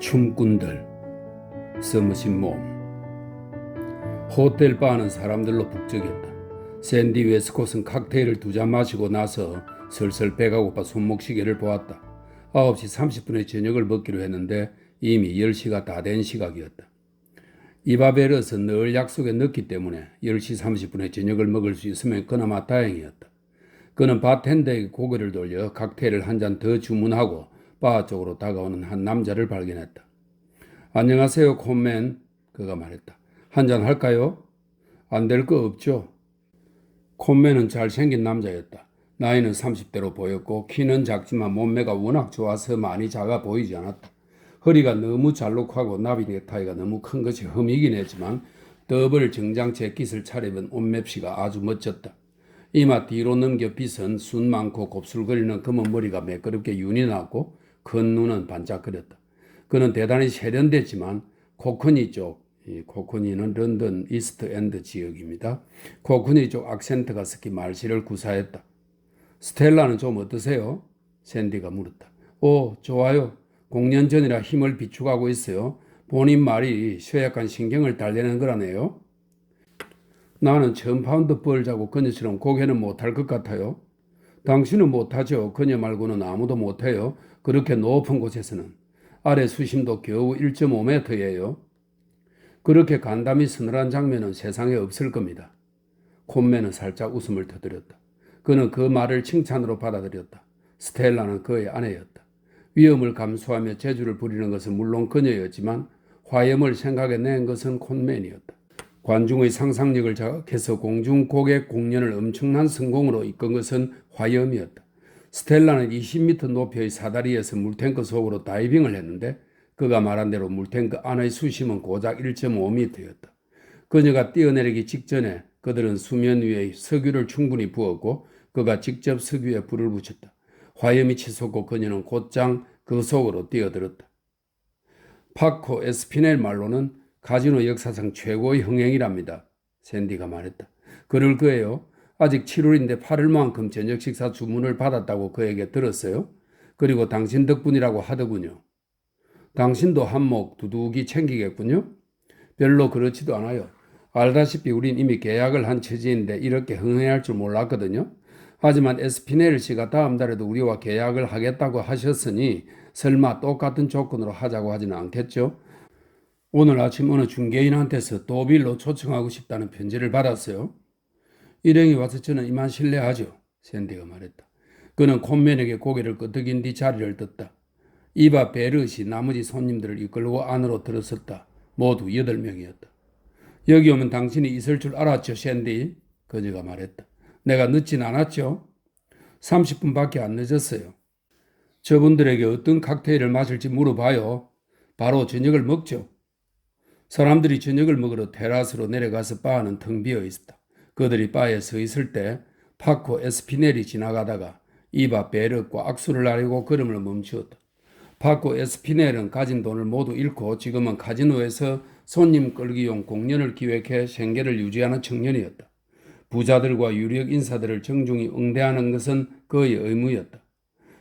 춤꾼들, 써머신 몸. 호텔 바는 사람들로 북적였다. 샌디 웨스콧은 칵테일을 2잔 마시고 나서 슬슬 배가 고파 손목시계를 보았다. 9시 30분에 저녁을 먹기로 했는데 이미 10시가 다 된 시각이었다. 이바벨은 늘 약속에 늦기 때문에 10시 30분에 저녁을 먹을 수 있으면 그나마 다행이었다. 그는 바텐더에게 고개를 돌려 칵테일을 한 잔 더 주문하고 바 쪽으로 다가오는 한 남자를 발견했다. 안녕하세요, 콘맨. 그가 말했다. 한 잔 할까요? 안 될 거 없죠. 콘맨은 잘생긴 남자였다. 나이는 30대로 보였고 키는 작지만 몸매가 워낙 좋아서 많이 작아 보이지 않았다. 허리가 너무 잘록하고 나비 넥타이가 너무 큰 것이 흠이긴 했지만 더블 정장 재킷을 차려입은 옷맵시가 아주 멋졌다. 이마 뒤로 넘겨 빗은 순 많고 곱슬거리는 검은 머리가 매끄럽게 윤이 났고 큰 눈은 반짝거렸다. 그는 대단히 세련됐지만 코커니 쪽, 코커니는 런던 이스트 엔드 지역입니다. 코커니 쪽 악센트가 섞인 말씨를 구사했다. 스텔라는 좀 어떠세요? 샌디가 물었다. 오, 좋아요. 공년 전이라 힘을 비축하고 있어요. 본인 말이 쇠약한 신경을 달래는 거라네요. 나는 1000파운드 벌자고 그녀처럼 고개는 못할 것 같아요. 당신은 못하죠. 그녀 말고는 아무도 못해요. 그렇게 높은 곳에서는. 아래 수심도 겨우 1.5m예요. 그렇게 간담이 서늘한 장면은 세상에 없을 겁니다. 콘맨은 살짝 웃음을 터뜨렸다. 그는 그 말을 칭찬으로 받아들였다. 스텔라는 그의 아내였다. 위험을 감수하며 재주를 부리는 것은 물론 그녀였지만 화염을 생각해 낸 것은 콘맨이었다. 관중의 상상력을 자극해서 공중 고객 공연을 엄청난 성공으로 이끈 것은 화염이었다. 스텔라는 20m 높이의 사다리에서 물탱크 속으로 다이빙을 했는데 그가 말한 대로 물탱크 안의 수심은 고작 1.5m였다. 그녀가 뛰어내리기 직전에 그들은 수면 위에 석유를 충분히 부었고 그가 직접 석유에 불을 붙였다. 화염이 치솟고 그녀는 곧장 그 속으로 뛰어들었다. 파코 에스피넬 말로는 카지노 역사상 최고의 흥행이랍니다. 샌디가 말했다. 그럴 거예요. 아직 7월인데 8일만큼 저녁 식사 주문을 받았다고 그에게 들었어요. 그리고 당신 덕분이라고 하더군요. 당신도 한몫 두둑이 챙기겠군요. 별로 그렇지도 않아요. 알다시피 우린 이미 계약을 한 처지인데 이렇게 흥행할 줄 몰랐거든요. 하지만 에스피넬 씨가 다음 달에도 우리와 계약을 하겠다고 하셨으니 설마 똑같은 조건으로 하자고 하지는 않겠죠? 오늘 아침 어느 중개인한테서 도빌로 초청하고 싶다는 편지를 받았어요. 일행이 와서 저는 이만 실례하죠. 샌디가 말했다. 그는 콘맨에게 고개를 끄덕인 뒤 자리를 떴다. 이바 베르시 나머지 손님들을 이끌고 안으로 들어섰다. 모두 8명이었다. 여기 오면 당신이 있을 줄 알았죠, 샌디? 그녀가 말했다. 내가 늦진 않았죠? 30분밖에 안 늦었어요. 저분들에게 어떤 칵테일을 마실지 물어봐요. 바로 저녁을 먹죠. 사람들이 저녁을 먹으러 테라스로 내려가서 바는 텅 비어 있었다. 그들이 바에 서 있을 때 파코 에스피넬이 지나가다가 이바 베르과 악수를 하려고 걸음을 멈추었다. 파코 에스피넬은 가진 돈을 모두 잃고 지금은 카지노에서 손님 끌기용 공연을 기획해 생계를 유지하는 청년이었다. 부자들과 유력 인사들을 정중히 응대하는 것은 그의 의무였다.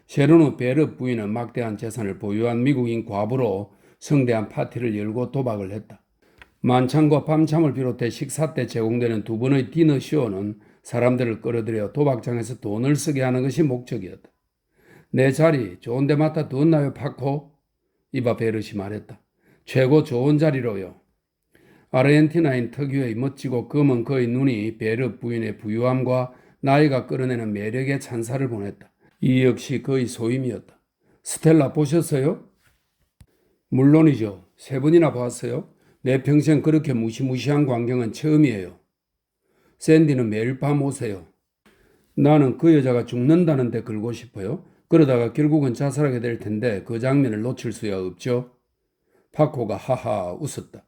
셰르노 베르 부인은 막대한 재산을 보유한 미국인 과부로 성대한 파티를 열고 도박을 했다. 만찬과 밤참을 비롯해 식사 때 제공되는 2번의 디너쇼는 사람들을 끌어들여 도박장에서 돈을 쓰게 하는 것이 목적이었다. 내 자리 좋은 데 맡아 두었나요, 파코? 이바 베르시 말했다. 최고 좋은 자리로요. 아르헨티나인 특유의 멋지고 검은 그의 눈이 베르 부인의 부유함과 나이가 끌어내는 매력에 찬사를 보냈다. 이 역시 그의 소임이었다. 스텔라 보셨어요? 물론이죠. 3번이나 봤어요. 내 평생 그렇게 무시무시한 광경은 처음이에요. 샌디는 매일 밤 오세요. 나는 그 여자가 죽는다는데 걸고 싶어요. 그러다가 결국은 자살하게 될 텐데 그 장면을 놓칠 수야 없죠. 파코가 하하 웃었다.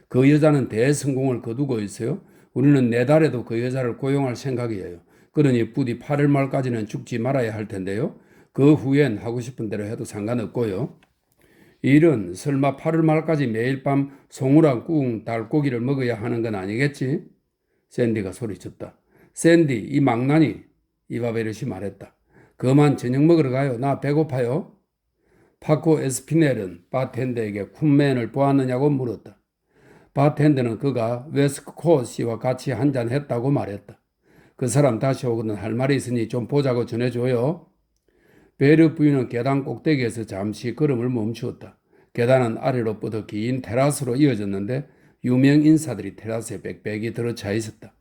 그 여자는 대성공을 거두고 있어요. 우리는 내달에도 그 여자를 고용할 생각이에요. 그러니 부디 8월 말까지는 죽지 말아야 할 텐데요. 그 후엔 하고 싶은 대로 해도 상관없고요. 일은 설마 8월 말까지 매일 밤 송우랑 꿍 닭고기를 먹어야 하는 건 아니겠지? 샌디가 소리쳤다. 샌디, 이 망나니, 이바베르시 말했다. 그만 저녁 먹으러 가요. 나 배고파요. 파코 에스피넬은 바텐더에게 쿤맨을 보았느냐고 물었다. 바텐더는 그가 웨스코 씨와 같이 한잔했다고 말했다. 그 사람 다시 오거든 할 말이 있으니 좀 보자고 전해줘요. 베르 부인은 계단 꼭대기에서 잠시 걸음을 멈추었다. 계단은 아래로 뻗어 긴 테라스로 이어졌는데 유명 인사들이 테라스에 빽빽이 들어차 있었다.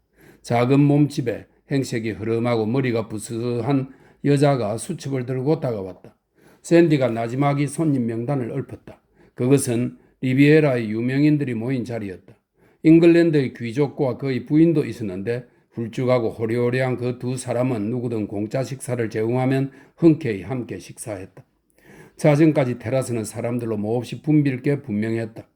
작은 몸집에 행색이 흐름하고 머리가 부스한 여자가 수첩을 들고 다가왔다. 샌디가 나지막이 손님 명단을 읊었다. 그것은 리비에라의 유명인들이 모인 자리였다. 잉글랜드의 귀족과 그의 부인도 있었는데 훌쭉하고 호리호리한 그 두 사람은 누구든 공짜 식사를 제공하면 흔쾌히 함께 식사했다. 자정까지 테라스는 사람들로 몹시 붐빌 게 분명했다.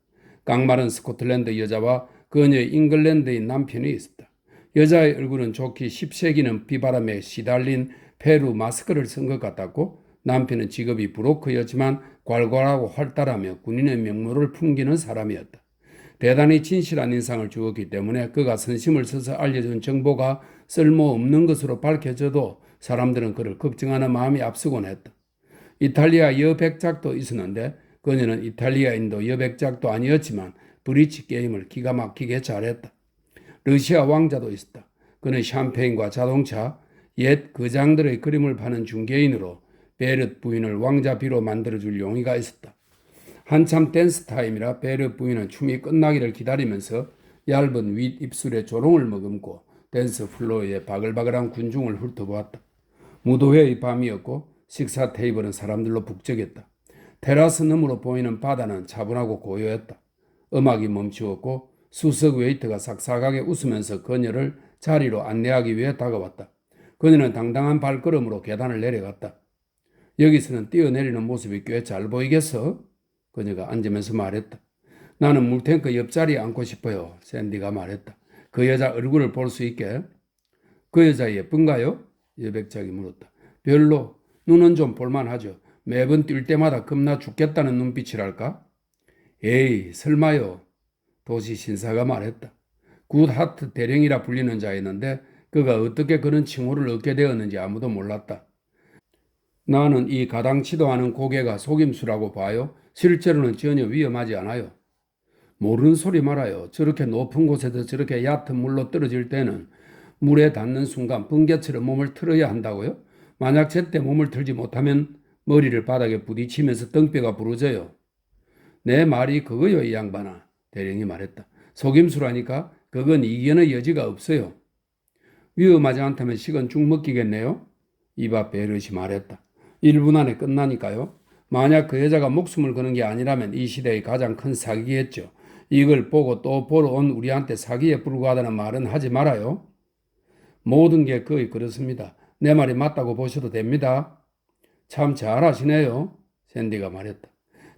깡마른 스코틀랜드 여자와 그녀의 잉글랜드인 남편이 있었다. 여자의 얼굴은 좋기 10세기는 비바람에 시달린 페루 마스크를 쓴 것 같았고 남편은 직업이 브로커였지만 괄괄하고 활달하며 군인의 명물을 풍기는 사람이었다. 대단히 진실한 인상을 주었기 때문에 그가 선심을 써서 알려준 정보가 쓸모없는 것으로 밝혀져도 사람들은 그를 걱정하는 마음이 앞서곤 했다. 이탈리아 여백작도 있었는데 그녀는 이탈리아인도 여백작도 아니었지만 브리치 게임을 기가 막히게 잘했다. 러시아 왕자도 있었다. 그는 샴페인과 자동차, 옛 거장들의 그림을 파는 중개인으로 베르 부인을 왕자비로 만들어줄 용의가 있었다. 한참 댄스 타임이라 베르 부인은 춤이 끝나기를 기다리면서 얇은 윗 입술에 조롱을 머금고 댄스 플로어에 바글바글한 군중을 훑어보았다. 무도회의 밤이었고 식사 테이블은 사람들로 북적였다. 테라스 너머로 보이는 바다는 차분하고 고요했다. 음악이 멈추었고 수석 웨이터가 삭삭하게 웃으면서 그녀를 자리로 안내하기 위해 다가왔다. 그녀는 당당한 발걸음으로 계단을 내려갔다. 여기서는 뛰어내리는 모습이 꽤 잘 보이겠어? 그녀가 앉으면서 말했다. 나는 물탱크 옆자리에 앉고 싶어요. 샌디가 말했다. 그 여자 얼굴을 볼 수 있게. 그 여자 예쁜가요? 여백작이 물었다. 별로. 눈은 좀 볼만하죠. 매번 뛸 때마다 겁나 죽겠다는 눈빛이랄까? 에이, 설마요. 도시 신사가 말했다. 굿하트 대령이라 불리는 자였는데 그가 어떻게 그런 칭호를 얻게 되었는지 아무도 몰랐다. 나는 이 가당치도 않은 고개가 속임수라고 봐요. 실제로는 전혀 위험하지 않아요. 모르는 소리 말아요. 저렇게 높은 곳에서 저렇게 얕은 물로 떨어질 때는 물에 닿는 순간 번개처럼 몸을 틀어야 한다고요? 만약 제때 몸을 틀지 못하면 머리를 바닥에 부딪히면서 등뼈가 부러져요. 내 말이 그거요, 이 양반아. 대령이 말했다. 속임수라니까 그건 이견의 여지가 없어요. 위험하지 않다면 식은 죽 먹기겠네요. 이바 베르시 말했다. 1분 안에 끝나니까요. 만약 그 여자가 목숨을 거는 게 아니라면 이 시대의 가장 큰 사기겠죠. 이걸 보고 또 보러 온 우리한테 사기에 불과하다는 말은 하지 말아요. 모든 게 거의 그렇습니다. 내 말이 맞다고 보셔도 됩니다. 참 잘하시네요. 샌디가 말했다.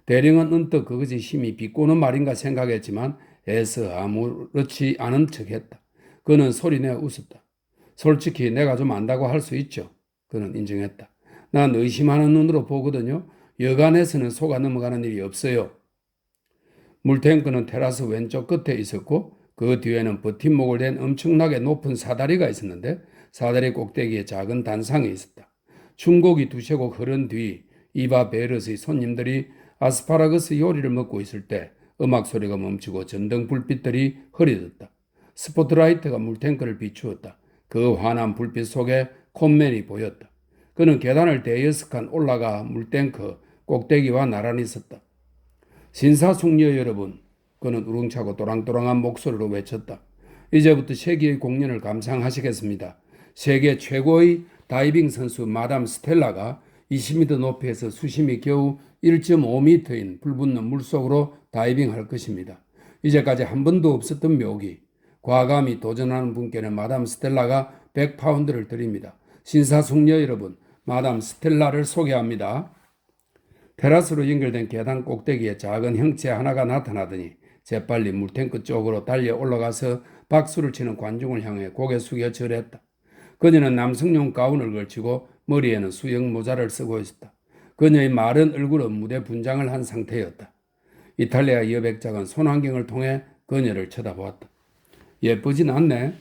대령은 언뜻 그것이 힘이 비꼬는 말인가 생각했지만 애써 아무렇지 않은 척했다. 그는 소리내 웃었다. 솔직히 내가 좀 안다고 할 수 있죠. 그는 인정했다. 난 의심하는 눈으로 보거든요. 여간에서는 속아 넘어가는 일이 없어요. 물탱크는 테라스 왼쪽 끝에 있었고 그 뒤에는 버팀목을 댄 엄청나게 높은 사다리가 있었는데 사다리 꼭대기에 작은 단상이 있었다. 춘곡이 두세 곡 흐른 뒤 이바 베르스의 손님들이 아스파라거스 요리를 먹고 있을 때 음악 소리가 멈추고 전등 불빛들이 흐려졌다. 스포트라이트가 물탱크를 비추었다. 그 환한 불빛 속에 콘맨이 보였다. 그는 계단을 대여섯칸 올라가 물탱크 꼭대기와 나란히 섰다. 신사숙녀 여러분, 그는 우렁차고 또랑또랑한 목소리로 외쳤다. 이제부터 세계의 공연을 감상하시겠습니다. 세계 최고의 다이빙 선수 마담 스텔라가 20m 높이에서 수심이 겨우 1.5m인 불붙는 물속으로 다이빙할 것입니다. 이제까지 한 번도 없었던 묘기. 과감히 도전하는 분께는 마담 스텔라가 100파운드를 드립니다. 신사숙녀 여러분, 마담 스텔라를 소개합니다. 테라스로 연결된 계단 꼭대기에 작은 형체 하나가 나타나더니 재빨리 물탱크 쪽으로 달려 올라가서 박수를 치는 관중을 향해 고개 숙여 절했다. 그녀는 남성용 가운을 걸치고 머리에는 수영 모자를 쓰고 있었다. 그녀의 마른 얼굴은 무대 분장을 한 상태였다. 이탈리아 여백작은 손안경을 통해 그녀를 쳐다보았다. 예쁘진 않네.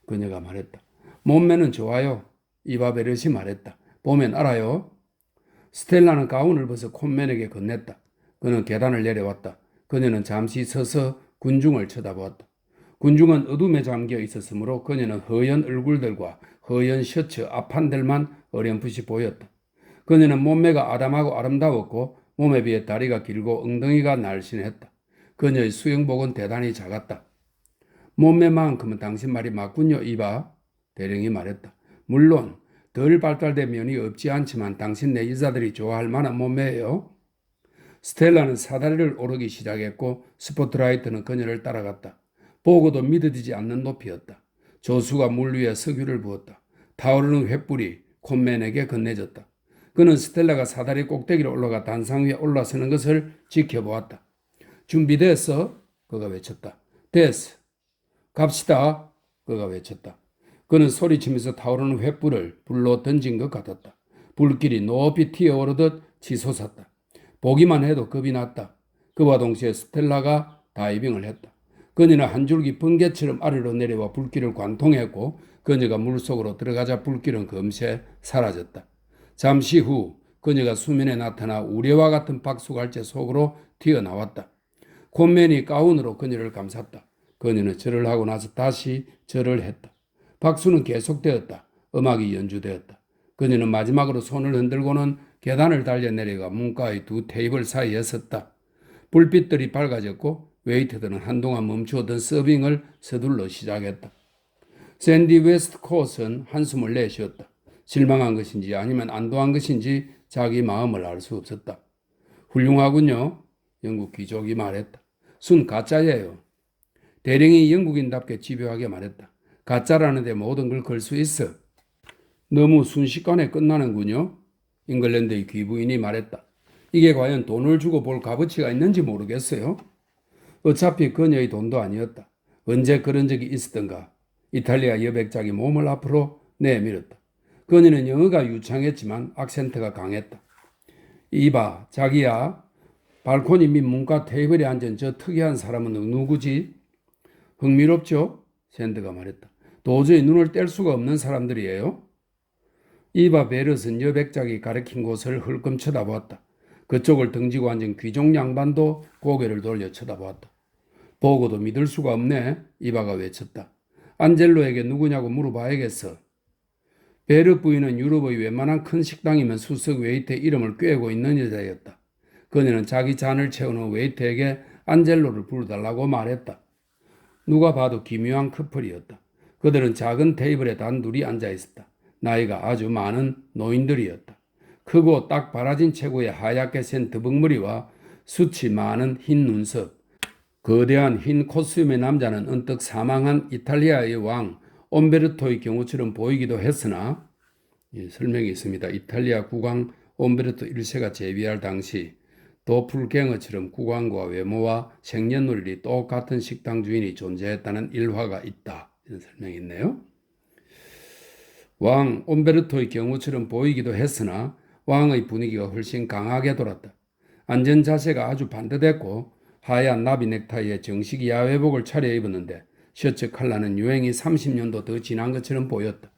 그녀가 말했다. 몸매는 좋아요. 이바베르시 말했다. 보면 알아요. 스텔라는 가운을 벗어 콘맨에게 건넸다. 그는 계단을 내려왔다. 그녀는 잠시 서서 군중을 쳐다보았다. 군중은 어둠에 잠겨 있었으므로 그녀는 허연 얼굴들과 허연 셔츠 앞판들만 어렴풋이 보였다. 그녀는 몸매가 아담하고 아름다웠고 몸에 비해 다리가 길고 엉덩이가 날씬했다. 그녀의 수영복은 대단히 작았다. 몸매만큼은 당신 말이 맞군요, 이봐. 대령이 말했다. 물론 덜 발달된 면이 없지 않지만 당신 내 여자들이 좋아할 만한 몸매예요. 스텔라는 사다리를 오르기 시작했고 스포트라이트는 그녀를 따라갔다. 보고도 믿어지지 않는 높이였다. 조수가 물 위에 석유를 부었다. 타오르는 횃불이 콘맨에게 건네졌다. 그는 스텔라가 사다리 꼭대기로 올라가 단상 위에 올라서는 것을 지켜보았다. 준비됐어? 그가 외쳤다. 됐어. 갑시다. 그가 외쳤다. 그는 소리치면서 타오르는 횃불을 불로 던진 것 같았다. 불길이 높이 튀어오르듯 치솟았다. 보기만 해도 겁이 났다. 그와 동시에 스텔라가 다이빙을 했다. 그녀는 한 줄기 번개처럼 아래로 내려와 불길을 관통했고 그녀가 물속으로 들어가자 불길은 금세 사라졌다. 잠시 후 그녀가 수면에 나타나 우레와 같은 박수갈채 속으로 튀어나왔다. 콘맨이 가운으로 그녀를 감쌌다. 그녀는 절을 하고 나서 다시 절을 했다. 박수는 계속되었다. 음악이 연주되었다. 그녀는 마지막으로 손을 흔들고는 계단을 달려 내려가 문가의 두 테이블 사이에 섰다. 불빛들이 밝아졌고 웨이터들은 한동안 멈추었던 서빙을 서둘러 시작했다. 샌디 웨스트콧은 한숨을 내쉬었다. 실망한 것인지 아니면 안도한 것인지 자기 마음을 알 수 없었다. 훌륭하군요. 영국 귀족이 말했다. 순 가짜예요. 대령이 영국인답게 집요하게 말했다. 가짜라는데 모든 걸 걸 수 있어. 너무 순식간에 끝나는군요. 잉글랜드의 귀부인이 말했다. 이게 과연 돈을 주고 볼 값어치가 있는지 모르겠어요. 어차피 그녀의 돈도 아니었다. 언제 그런 적이 있었던가. 이탈리아 여백작이 몸을 앞으로 내밀었다. 그녀는 영어가 유창했지만 악센트가 강했다. 이봐, 자기야. 발코니 밑 문가 테이블에 앉은 저 특이한 사람은 누구지? 흥미롭죠? 샌드가 말했다. 도저히 눈을 뗄 수가 없는 사람들이에요. 이바 베르슨 여백작이 가리킨 곳을 흘끔 쳐다보았다. 그쪽을 등지고 앉은 귀족 양반도 고개를 돌려 쳐다보았다. 보고도 믿을 수가 없네. 이바가 외쳤다. 안젤로에게 누구냐고 물어봐야겠어. 베르 부인은 유럽의 웬만한 큰 식당이면 수석 웨이터의 이름을 꿰고 있는 여자였다. 그녀는 자기 잔을 채우는 웨이터에게 안젤로를 부르달라고 말했다. 누가 봐도 기묘한 커플이었다. 그들은 작은 테이블에 단둘이 앉아 있었다. 나이가 아주 많은 노인들이었다. 크고 딱 바라진 체구의 하얗게 센 더벅머리와 숱이 많은 흰 눈썹, 거대한 흰 코스튬의 남자는 언뜻 사망한 이탈리아의 왕 옴베르토의 경우처럼 보이기도 했으나 설명이 있습니다. 이탈리아 국왕 옴베르토 1세가 재위할 당시 도플갱어처럼 국왕과 외모와 생년월일이 똑같은 식당 주인이 존재했다는 일화가 있다. 이런 설명이 있네요. 왕 옴베르토의 경우처럼 보이기도 했으나 왕의 분위기가 훨씬 강하게 돌았다. 앉은 자세가 아주 반듯했고 하얀 나비 넥타이에 정식 야외복을 차려입었는데 셔츠 컬러는 유행이 30년도 더 지난 것처럼 보였다.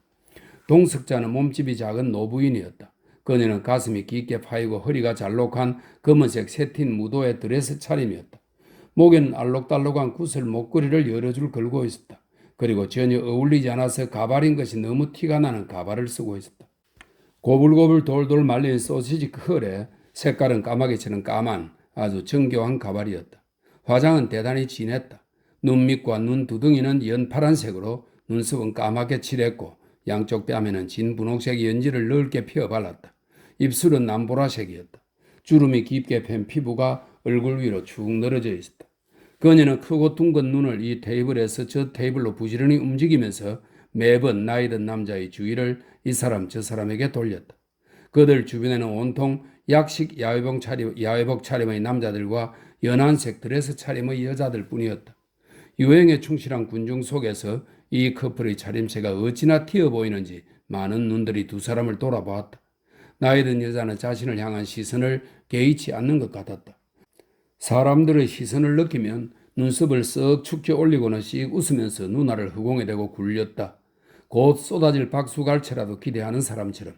동석자는 몸집이 작은 노부인이었다. 그녀는 가슴이 깊게 파이고 허리가 잘록한 검은색 새틴 무도의 드레스 차림이었다. 목에는 알록달록한 구슬 목걸이를 여러 줄 걸고 있었다. 그리고 전혀 어울리지 않아서 가발인 것이 너무 티가 나는 가발을 쓰고 있었다. 고불고불 돌돌 말린 소시지 컬에 색깔은 까마귀처럼 까만 아주 정교한 가발이었다. 화장은 대단히 진했다. 눈 밑과 눈 두덩이는 연파란색으로 눈썹은 까맣게 칠했고 양쪽 뺨에는 진 분홍색 연지를 넓게 펴 발랐다. 입술은 남보라색이었다. 주름이 깊게 팬 피부가 얼굴 위로 축 늘어져 있었다. 그녀는 크고 둥근 눈을 이 테이블에서 저 테이블로 부지런히 움직이면서 매번 나이 든 남자의 주의를 이 사람 저 사람에게 돌렸다. 그들 주변에는 온통 약식 야외복 차림의 남자들과 연한색 드레스 차림의 여자들 뿐이었다. 유행에 충실한 군중 속에서 이 커플의 차림새가 어찌나 튀어 보이는지 많은 눈들이 두 사람을 돌아보았다. 나이 든 여자는 자신을 향한 시선을 개의치 않는 것 같았다. 사람들의 시선을 느끼면 눈썹을 쓱 축혀 올리고는 씩 웃으면서 눈알을 허공에 대고 굴렸다. 곧 쏟아질 박수갈채라도 기대하는 사람처럼.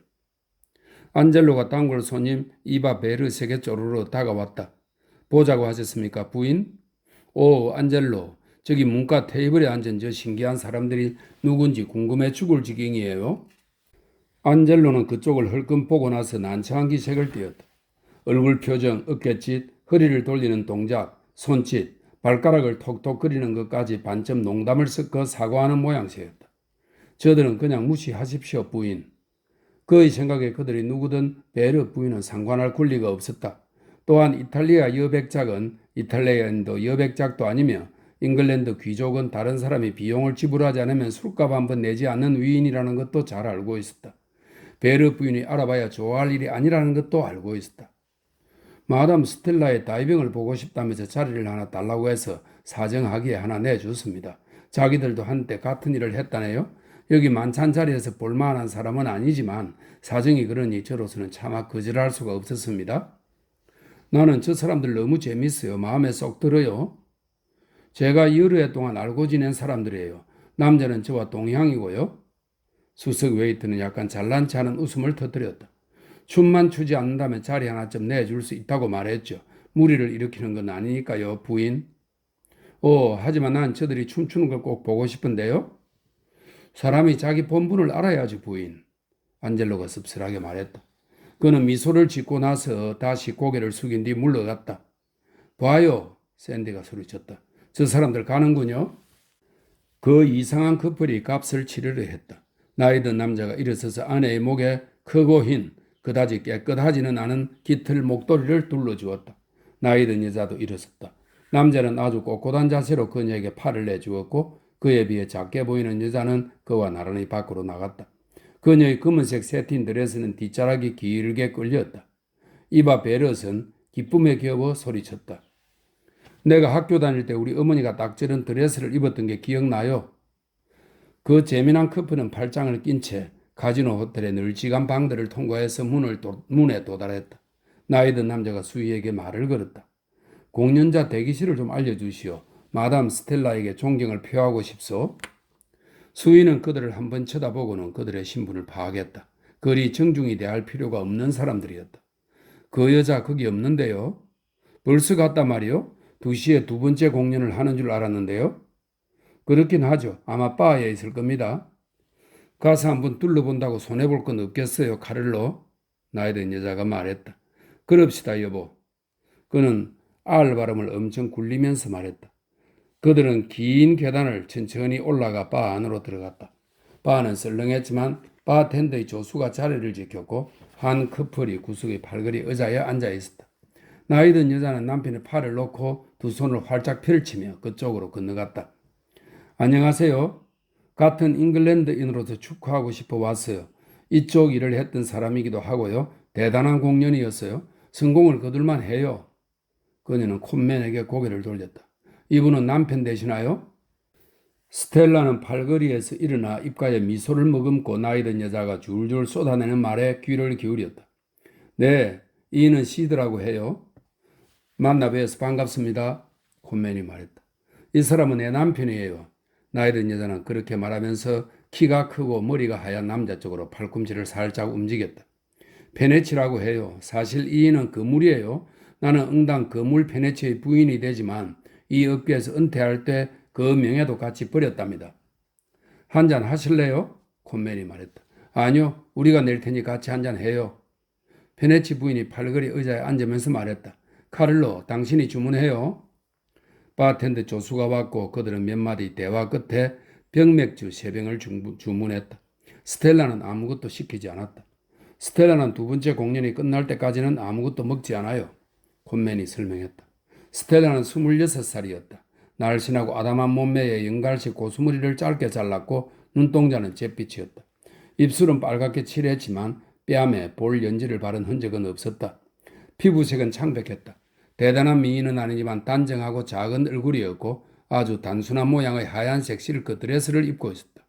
안젤로가 단골 손님 이바 베르세게 쪼르르 다가왔다. 보자고 하셨습니까, 부인? 오, 안젤로. 저기 문과 테이블에 앉은 저 신기한 사람들이 누군지 궁금해 죽을 지경이에요. 안젤로는 그쪽을 흘끔 보고 나서 난처한 기색을 띠었다. 얼굴 표정, 어깨짓, 허리를 돌리는 동작, 손짓, 발가락을 톡톡 거리는 것까지 반쯤 농담을 섞어 사과하는 모양새였다. 저들은 그냥 무시하십시오, 부인. 그의 생각에 그들이 누구든 베르 부인은 상관할 권리가 없었다. 또한 이탈리아 여백작은 이탈리아인도 여백작도 아니며 잉글랜드 귀족은 다른 사람이 비용을 지불하지 않으면 술값 한 번 내지 않는 위인이라는 것도 잘 알고 있었다. 베르 부인이 알아봐야 좋아할 일이 아니라는 것도 알고 있었다. 마담 스텔라의 다이빙을 보고 싶다면서 자리를 하나 달라고 해서 사정하기에 하나 내줬습니다. 자기들도 한때 같은 일을 했다네요. 여기 만찬 자리에서 볼만한 사람은 아니지만 사정이 그러니 저로서는 차마 거절할 수가 없었습니다. 나는 저 사람들 너무 재밌어요. 마음에 쏙 들어요. 제가 여러 해 동안 알고 지낸 사람들이에요. 남자는 저와 동향이고요. 수석 웨이터는 약간 잘난 체하는 웃음을 터뜨렸다. 춤만 추지 않는다면 자리 하나쯤 내줄 수 있다고 말했죠. 무리를 일으키는 건 아니니까요, 부인. 하지만 난 저들이 춤추는 걸 꼭 보고 싶은데요. 사람이 자기 본분을 알아야지, 부인. 안젤로가 씁쓸하게 말했다. 그는 미소를 짓고 나서 다시 고개를 숙인 뒤 물러갔다. 봐요, 샌디가 소리쳤다. 저 사람들 가는군요. 그 이상한 커플이 값을 치르려 했다. 나이 든 남자가 일어서서 아내의 목에 크고 흰, 그다지 깨끗하지는 않은 깃털 목도리를 둘러주었다. 나이 든 여자도 일어섰다. 남자는 아주 꼿꼿한 자세로 그녀에게 팔을 내주었고 그에 비해 작게 보이는 여자는 그와 나란히 밖으로 나갔다. 그녀의 검은색 세틴 드레스는 뒷자락이 길게 끌렸다. 이봐 베럿은 기쁨에 겨워 소리쳤다. 내가 학교 다닐 때 우리 어머니가 딱 저런 드레스를 입었던 게 기억나요? 그 재미난 커플은 팔짱을 낀 채 카지노 호텔의 널찍한 방들을 통과해서 문에 도달했다. 나이 든 남자가 수희에게 말을 걸었다. 공연자 대기실을 좀 알려주시오. 마담 스텔라에게 존경을 표하고 싶소. 수희는 그들을 한번 쳐다보고는 그들의 신분을 파악했다. 그리 정중히 대할 필요가 없는 사람들이었다. 그 여자 거기 없는데요. 벌써 갔단 말이요? 2시에 두 번째 공연을 하는 줄 알았는데요. 그렇긴 하죠. 아마 바에 있을 겁니다. 가서 한번 둘러본다고 손해볼 건 없겠어요, 카를로. 나이 든 여자가 말했다. 그럽시다, 여보. 그는 R 발음을 엄청 굴리면서 말했다. 그들은 긴 계단을 천천히 올라가 바 안으로 들어갔다. 바는 썰렁했지만 바텐더의 조수가 자리를 지켰고 한 커플이 구석의 팔걸이 의자에 앉아 있었다. 나이 든 여자는 남편의 팔을 놓고 두 손을 활짝 펼치며 그쪽으로 건너갔다. 안녕하세요. 같은 잉글랜드인으로서 축하하고 싶어 왔어요. 이쪽 일을 했던 사람이기도 하고요. 대단한 공연이었어요. 성공을 거둘만 해요. 그녀는 콘맨에게 고개를 돌렸다. 이분은 남편 되시나요? 스텔라는 팔걸이에서 일어나 입가에 미소를 머금고 나이 든 여자가 줄줄 쏟아내는 말에 귀를 기울였다. 네, 이는 시드라고 해요. 만나 뵈어서 반갑습니다. 콘맨이 말했다. 이 사람은 내 남편이에요. 나이 든 여자는 그렇게 말하면서 키가 크고 머리가 하얀 남자 쪽으로 팔꿈치를 살짝 움직였다. 페네치라고 해요. 사실 이인은 거물이에요. 나는 응당 거물 페네치의 부인이 되지만 이 업계에서 은퇴할 때 그 명예도 같이 버렸답니다. 한잔 하실래요? 콘맨이 말했다. 아니요. 우리가 낼 테니 같이 한잔 해요. 페네치 부인이 팔걸이 의자에 앉으면서 말했다. 카를로, 당신이 주문해요. 바텐더 조수가 왔고 그들은 몇 마디 대화 끝에 병맥주 3병을 주문했다. 스텔라는 아무것도 시키지 않았다. 스텔라는 두 번째 공연이 끝날 때까지는 아무것도 먹지 않아요. 콘맨이 설명했다. 스텔라는 26살이었다. 날씬하고 아담한 몸매에 연갈식 고수머리를 짧게 잘랐고 눈동자는 잿빛이었다. 입술은 빨갛게 칠했지만 뺨에 볼 연지를 바른 흔적은 없었다. 피부색은 창백했다. 대단한 미인은 아니지만 단정하고 작은 얼굴이었고 아주 단순한 모양의 하얀색 실크 드레스를 입고 있었다.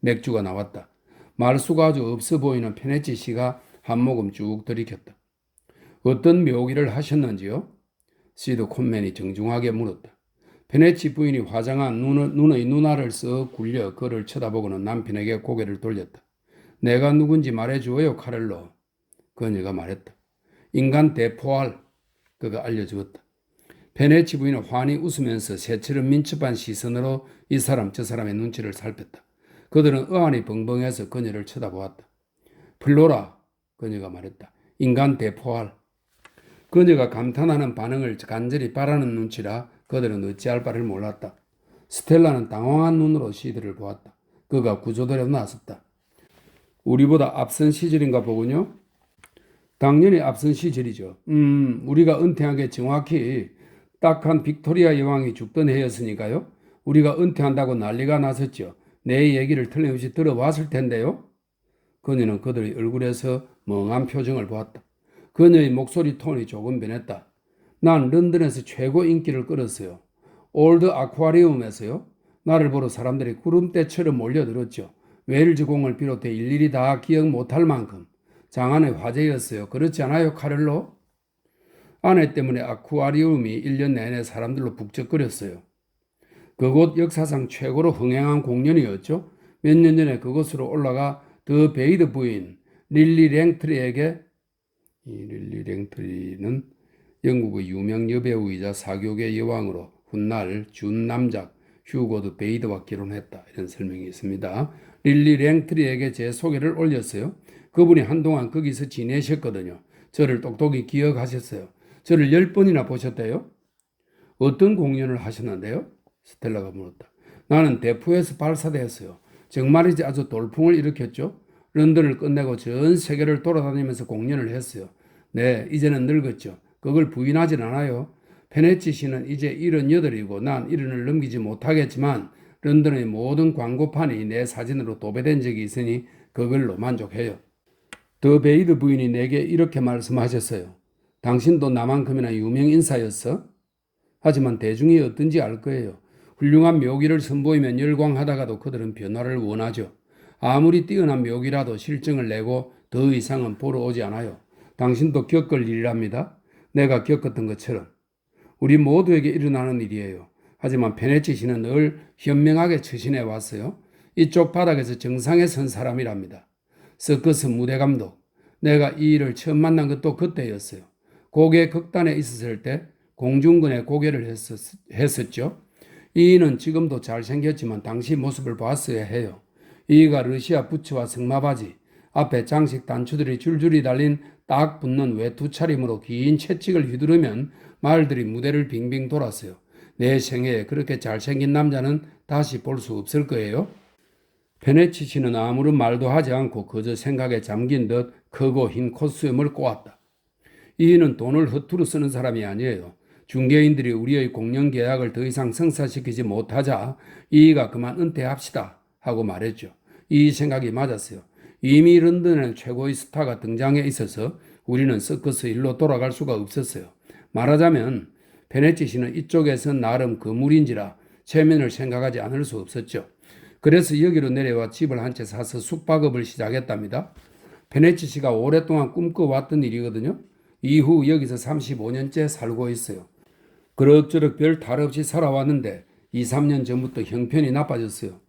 맥주가 나왔다. 말수가 아주 없어 보이는 페네치 씨가 한 모금 쭉 들이켰다. 어떤 묘기를 하셨는지요? 시드 콘맨이 정중하게 물었다. 페네치 부인이 화장한 눈의 눈알을 쓱 굴려 그를 쳐다보고는 남편에게 고개를 돌렸다. 내가 누군지 말해주어요, 카를로. 그녀가 말했다. 인간 대포알. 그가 알려주었다. 페네치 부인은 환히 웃으면서 새처럼 민첩한 시선으로 이 사람 저 사람의 눈치를 살폈다. 그들은 어안이 벙벙해서 그녀를 쳐다보았다. 플로라. 그녀가 말했다. 인간 대포알. 그녀가 감탄하는 반응을 간절히 바라는 눈치라 그들은 어찌할 바를 몰랐다. 스텔라는 당황한 눈으로 시드를 보았다. 그가 구조대로 나섰다. 우리보다 앞선 시절인가 보군요. 당연히 앞선 시절이죠. 우리가 은퇴한 게 정확히 딱한 빅토리아 여왕이 죽던 해였으니까요. 우리가 은퇴한다고 난리가 났었죠. 내 얘기를 틀림없이 들어봤을 텐데요. 그녀는 그들의 얼굴에서 멍한 표정을 보았다. 그녀의 목소리 톤이 조금 변했다. 난 런던에서 최고 인기를 끌었어요. 올드 아쿠아리움에서요. 나를 보러 사람들이 구름대처럼 몰려들었죠. 웨일즈 공을 비롯해 일일이 다 기억 못할 만큼 장안의 화제였어요. 그렇지 않아요, 카를로? 아내 때문에 아쿠아리움이 1년 내내 사람들로 북적거렸어요. 그곳 역사상 최고로 흥행한 공연이었죠. 몇 년 전에 그곳으로 올라가 더 베이드 부인 릴리 랭트리에게, 이 릴리 랭트리는 영국의 유명 여배우이자 사교계 여왕으로 훗날 준 남작 휴고 더 베이드와 결혼했다. 이런 설명이 있습니다. 릴리 랭트리에게 제 소개를 올렸어요. 그분이 한동안 거기서 지내셨거든요. 저를 똑똑히 기억하셨어요. 저를 10번이나 보셨대요. 어떤 공연을 하셨는데요? 스텔라가 물었다. 나는 대포에서 발사대였어요. 정말이지 아주 돌풍을 일으켰죠. 런던을 끝내고 전 세계를 돌아다니면서 공연을 했어요. 네, 이제는 늙었죠. 그걸 부인하진 않아요. 페네치 씨는 이제 78이고 난 70을 넘기지 못하겠지만 런던의 모든 광고판이 내 사진으로 도배된 적이 있으니 그걸로 만족해요. 더 베이드 부인이 내게 이렇게 말씀하셨어요. 당신도 나만큼이나 유명 인사였어? 하지만 대중이 어떤지 알 거예요. 훌륭한 묘기를 선보이면 열광하다가도 그들은 변화를 원하죠. 아무리 뛰어난 묘기라도 실증을 내고 더 이상은 보러 오지 않아요. 당신도 겪을 일이랍니다. 내가 겪었던 것처럼. 우리 모두에게 일어나는 일이에요. 하지만 페네치 씨는 늘 현명하게 처신해 왔어요. 이쪽 바닥에서 정상에 선 사람이랍니다. 서커스 무대 감독. 내가 이 일을 처음 만난 것도 그때였어요. 고개 극단에 있었을 때 공중근에 고개를 했었죠. 이인은 지금도 잘생겼지만 당시 모습을 봤어야 해요. 이가 러시아 부츠와 승마바지, 앞에 장식 단추들이 줄줄이 달린 딱 붙는 외투 차림으로 긴 채찍을 휘두르면 말들이 무대를 빙빙 돌았어요. 내 생애에 그렇게 잘생긴 남자는 다시 볼 수 없을 거예요. 페네치 씨는 아무런 말도 하지 않고 그저 생각에 잠긴 듯 크고 흰 코스염을 꼬았다. 이인은 돈을 허투루 쓰는 사람이 아니에요. 중개인들이 우리의 공연 계약을 더 이상 성사시키지 못하자 이가 그만 은퇴합시다 하고 말했죠. 이 생각이 맞았어요. 이미 런던에는 최고의 스타가 등장해 있어서 우리는 서커스 일로 돌아갈 수가 없었어요. 말하자면 베네치 씨는 이쪽에서 나름 거물인지라 체면을 생각하지 않을 수 없었죠. 그래서 여기로 내려와 집을 한 채 사서 숙박업을 시작했답니다. 베네치 씨가 오랫동안 꿈꿔왔던 일이거든요. 이후 여기서 35년째 살고 있어요. 그럭저럭 별 탈 없이 살아왔는데 2, 3년 전부터 형편이 나빠졌어요.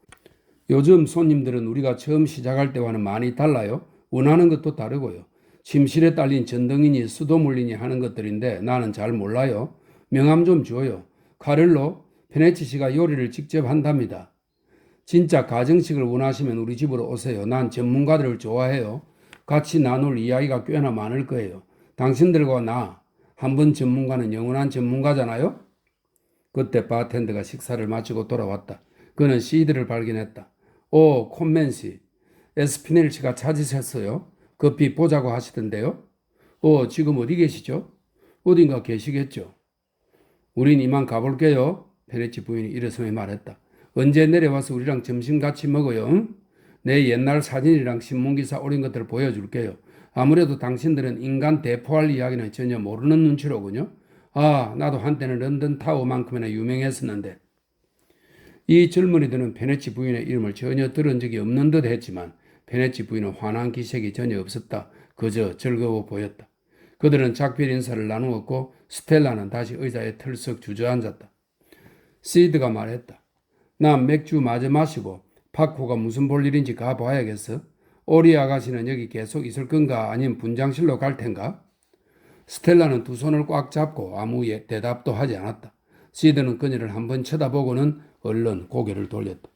요즘 손님들은 우리가 처음 시작할 때와는 많이 달라요. 원하는 것도 다르고요. 침실에 딸린 전등이니 수도물리니 하는 것들인데 나는 잘 몰라요. 명함 좀 줘요. 카를로, 페네치 씨가 요리를 직접 한답니다. 진짜 가정식을 원하시면 우리 집으로 오세요. 난 전문가들을 좋아해요. 같이 나눌 이야기가 꽤나 많을 거예요. 당신들과 나, 한 번 전문가는 영원한 전문가잖아요? 그때 바텐더가 식사를 마치고 돌아왔다. 그는 시드를 발견했다. 오, 콘맨씨. 에스피넬 씨가 찾으셨어요? 급히 보자고 하시던데요? 지금 어디 계시죠? 어딘가 계시겠죠? 우린 이만 가볼게요. 페네치 부인이 일어서며 말했다. 언제 내려와서 우리랑 점심 같이 먹어요? 응? 내 옛날 사진이랑 신문기사 올린 것들 보여줄게요. 아무래도 당신들은 인간 대포할 이야기는 전혀 모르는 눈치로군요. 아, 나도 한때는 런던 타워만큼이나 유명했었는데. 이 젊은이들은 페네치 부인의 이름을 전혀 들은 적이 없는 듯 했지만 페네치 부인은 화난 기색이 전혀 없었다. 그저 즐거워 보였다. 그들은 작별 인사를 나누었고 스텔라는 다시 의자에 털썩 주저앉았다. 시드가 말했다. 난 맥주 마저 마시고 파코가 무슨 볼 일인지 가봐야겠어. 오리 아가씨는 여기 계속 있을 건가 아니면 분장실로 갈 텐가? 스텔라는 두 손을 꽉 잡고 아무 대답도 하지 않았다. 시드는 그녀를 한번 쳐다보고는 얼른 고개를 돌렸다.